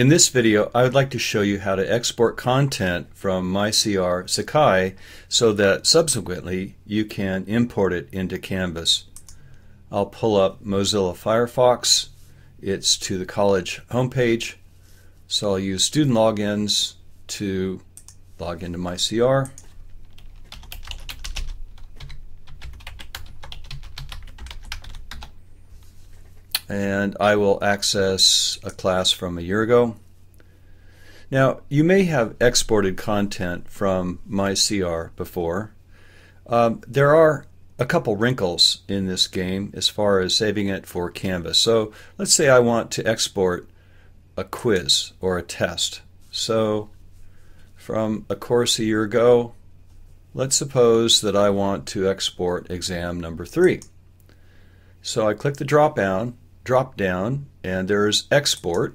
In this video, I would like to show you how to export content from MyCR Sakai so that subsequently you can import it into Canvas. I'll pull up Mozilla Firefox. It's to the college homepage. So I'll use student logins to log into MyCR. And I will access a class from a year ago. Now, you may have exported content from MyCR before. There are a couple wrinkles in this game as far as saving it for Canvas. So let's say I want to export a quiz or a test. So from a course a year ago, let's suppose that I want to export exam number 3. So I click the drop down, and there's export.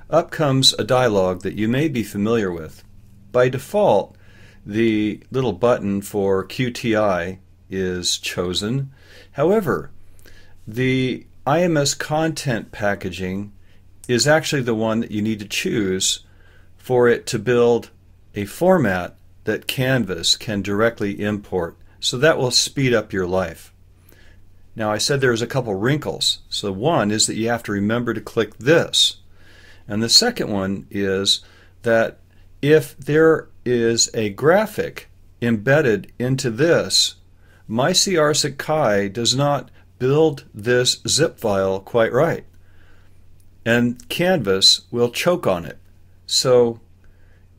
Up comes a dialog that you may be familiar with. By default, the little button for QTI is chosen. However, the IMS content packaging is actually the one that you need to choose for it to build a format that Canvas can directly import. So that will speed up your life. Now, I said there's a couple wrinkles. So one is that you have to remember to click this. And the second one is that if there is a graphic embedded into this, MyCR Sakai does not build this zip file quite right. And Canvas will choke on it. So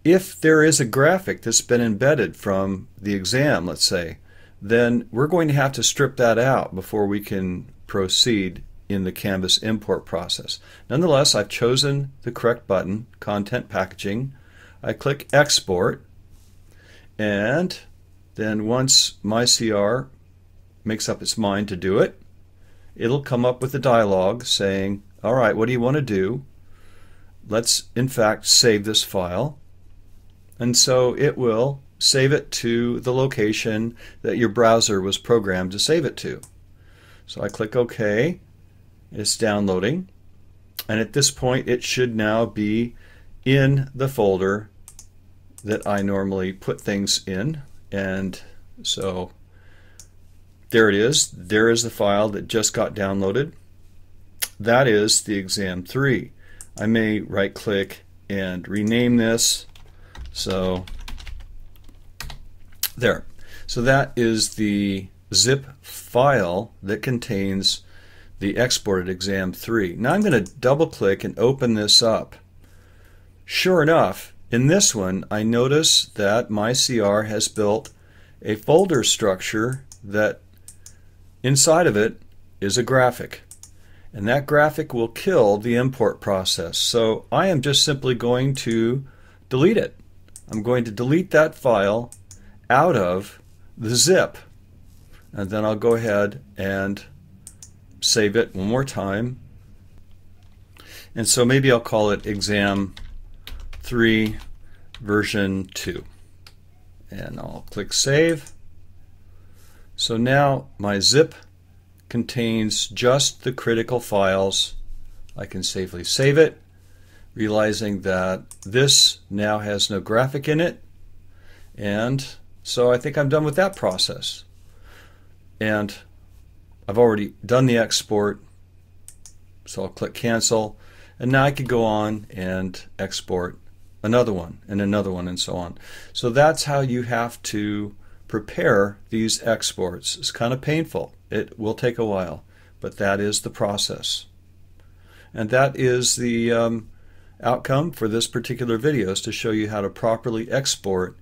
if there is a graphic that's been embedded from the exam, let's say, then we're going to have to strip that out before we can proceed in the Canvas import process. Nonetheless, I've chosen the correct button, Content Packaging. I click Export, and then once MyCR makes up its mind to do it, it'll come up with a dialog saying, all right, what do you want to do? Let's, in fact, save this file. And so it will save it to the location that your browser was programmed to save it to. So I click OK. It's downloading. And at this point, it should now be in the folder that I normally put things in. And so there it is. There is the file that just got downloaded. That is the exam 3. I may right click and rename this. So there. So that is the zip file that contains the exported exam 3. Now I'm going to double click and open this up. Sure enough, in this one I notice that MyCR has built a folder structure that inside of it is a graphic. And that graphic will kill the import process. So I am just simply going to delete it. I'm going to delete that file out of the zip, and then I'll go ahead and save it one more time. And so maybe I'll call it exam 3 version 2, and I'll click save. So now my zip contains just the critical files. I can safely save it, realizing that this now has no graphic in it, and so I think I'm done with that process. And I've already done the export, so I'll click cancel, and now I could go on and export another one and so on. So that's how you have to prepare these exports. It's kind of painful. It will take a while, but that is the process. And that is the outcome for this particular video, is to show you how to properly export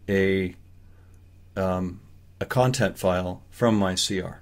a content file from MyCR.